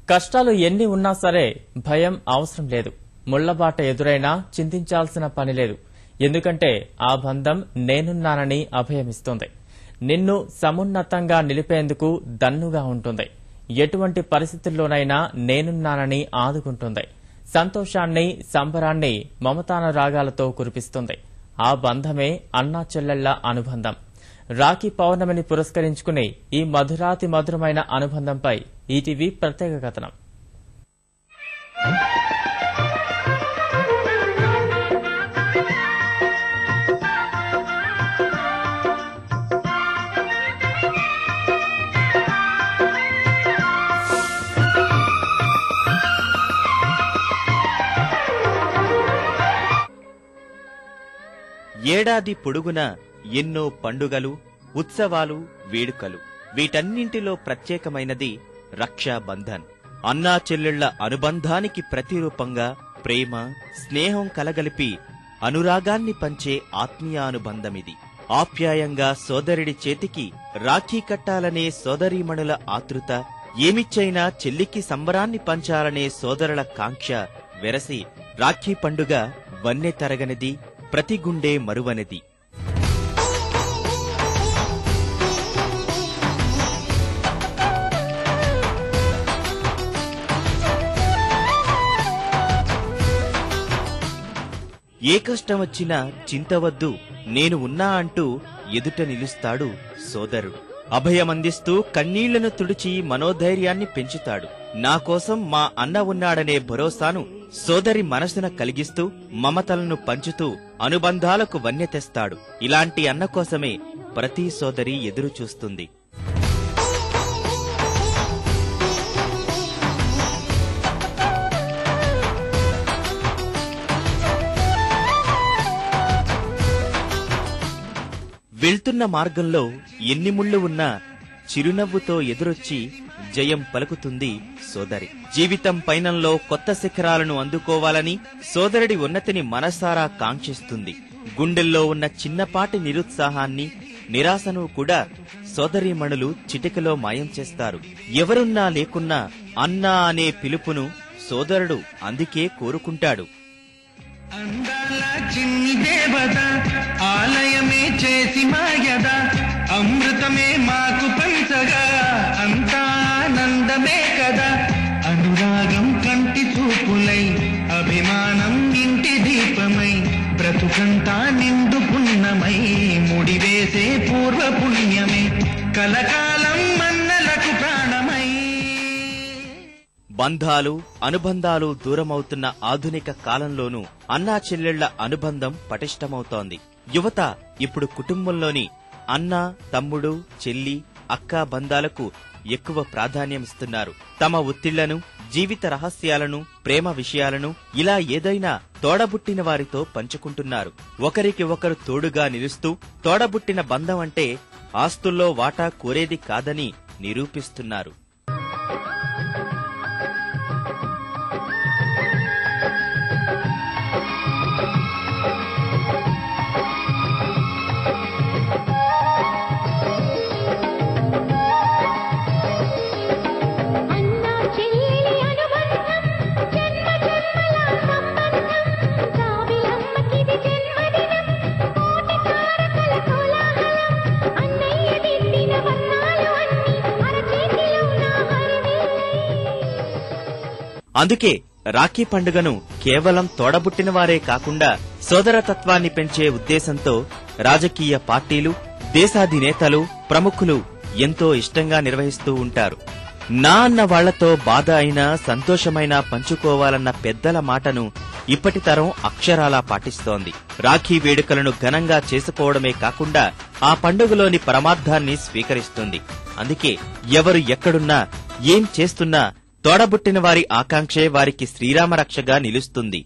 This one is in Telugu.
కష్టాలు ఎన్ని ఉన్నా సరే భయం అవసరం లేదు. ముళ్లబాట ఎదురైనా చింతించాల్సిన పని లేదు. ఎందుకంటే ఆ బంధం నేనున్నానని అభయమిస్తుంది. నిన్ను సమున్నతంగా నిలిపేందుకు దన్నుగా ఉంటుంది. ఎటువంటి పరిస్థితుల్లోనైనా నేనున్నానని ఆదుకుంటుంది. సంతోషాన్ని, సంబరాన్ని మమతానురాగాలతో కురిపిస్తుంది. ఆ బంధమే అన్నా చెల్లెళ్ల అనుబంధం. రాఖీ పౌర్ణమిని పురస్కరించుకుని ఈ మధురాతి మధురమైన అనుబంధంపై ఈటీవీ ప్రత్యేక కథనం. ఏడాది పొడుగున ఎన్నో పండుగలు, ఉత్సవాలు, వేడుకలు. వీటన్నింటిలో ప్రత్యేకమైనది రక్షాబంధన్. అన్నా చెల్లెళ్ల అనుబంధానికి ప్రతిరూపంగా ప్రేమ, స్నేహం కలగలిపి అనురాగాన్ని పంచే ఆత్మీయానుబంధమిది. ఆప్యాయంగా సోదరుడి చేతికి రాఖీ కట్టాలనే సోదరీమణుల ఆతృత, ఏమిచ్చైనా చెల్లికి సంబరాన్ని పంచాలనే సోదరుల కాంక్ష వెరసి రాఖీ పండుగ వన్నె తరగనిది, ప్రతి గుండె మరువనిది. ఏ కష్టం వచ్చినా చింతవద్దు, నేను ఉన్నా అంటూ ఎదుట నిలుస్తాడు సోదరుడు. అభయమందిస్తూ కన్నీళ్లను తుడిచి మనోధైర్యాన్ని పెంచుతాడు. నా కోసం మా అన్న ఉన్నాడనే భరోసాను సోదరి మనసున కలిగిస్తూ మమతలను పంచుతూ అనుబంధాలకు వన్నె తెస్తాడు. ఇలాంటి అన్న కోసమే ప్రతి సోదరి ఎదురు చూస్తుంది. వెళ్తున్న మార్గంలో ఎన్ని ముళ్లు ఉన్నా చిరునవ్వుతో ఎదురొచ్చి జయం పలుకుతుంది సోదరి. జీవితం పయనంలో కొత్త శిఖరాలను అందుకోవాలని సోదరుడి ఉన్నతిని మనసారా కాంక్షిస్తుంది. గుండెల్లో ఉన్న చిన్నపాటి నిరుత్సాహాన్ని, నిరాశను కూడా సోదరీమణులు చిటికలో మాయం చేస్తారు. ఎవరున్నా లేకున్నా అన్నా అనే పిలుపును సోదరుడు అందుకే కోరుకుంటాడు. అందాల చిన్ని దేవత ఆలయమే చేసి మాయద, అమృతమే మాకు పంచగా అంతా ఆనందమే కదా. అనురాగం కంటి చూపులై, అభిమానం ఇంటి దీపమై, బ్రతుకంతా నిండు పుణ్యమై, ముడివేసే పూర్వ పుణ్యమే కలకాలం మన్నలకు ప్రాణమై. బంధాలు, అనుబంధాలు దూరమవుతున్న ఆధునిక కాలంలోనూ అన్నా చెల్లెళ్ల అనుబంధం పటిష్టమవుతోంది. యువత ఇప్పుడు కుటుంబంలోని అన్న, తమ్ముడు, చెల్లి, అక్క బంధాలకు ఎక్కువ ప్రాధాన్యమిస్తున్నారు. తమ ఒత్తిళ్లను, జీవిత రహస్యాలను, ప్రేమ విషయాలను ఇలా ఏదైనా తోడబుట్టిన వారితో పంచుకుంటున్నారు. ఒకరికి ఒకరు తోడుగా నిలుస్తూ తోడబుట్టిన బంధం అంటే ఆస్తుల్లో వాటా కోరేది కాదని నిరూపిస్తున్నారు. అందుకే రాఖీ పండుగను కేవలం తోడబుట్టిన వారే కాకుండా సోదరతత్వాన్ని పెంచే ఉద్దేశంతో రాజకీయ పార్టీలు, దేశాధినేతలు, ప్రముఖులు ఎంతో ఇష్టంగా నిర్వహిస్తూ ఉంటారు. నా అన్న వాళ్లతో బాధ అయినా సంతోషమైనా పంచుకోవాలన్న పెద్దల మాటను ఇప్పటి తరం అక్షరాలా పాటిస్తోంది. రాఖీ వేడుకలను ఘనంగా చేసుకోవడమే కాకుండా ఆ పండుగలోని పరమార్థాన్ని స్వీకరిస్తుంది. అందుకే ఎవరు ఎక్కడున్నా, ఏం చేస్తున్నా తోడబుట్టిన వారి ఆకాంక్షే వారికి శ్రీరామరక్షగా నిలుస్తుంది.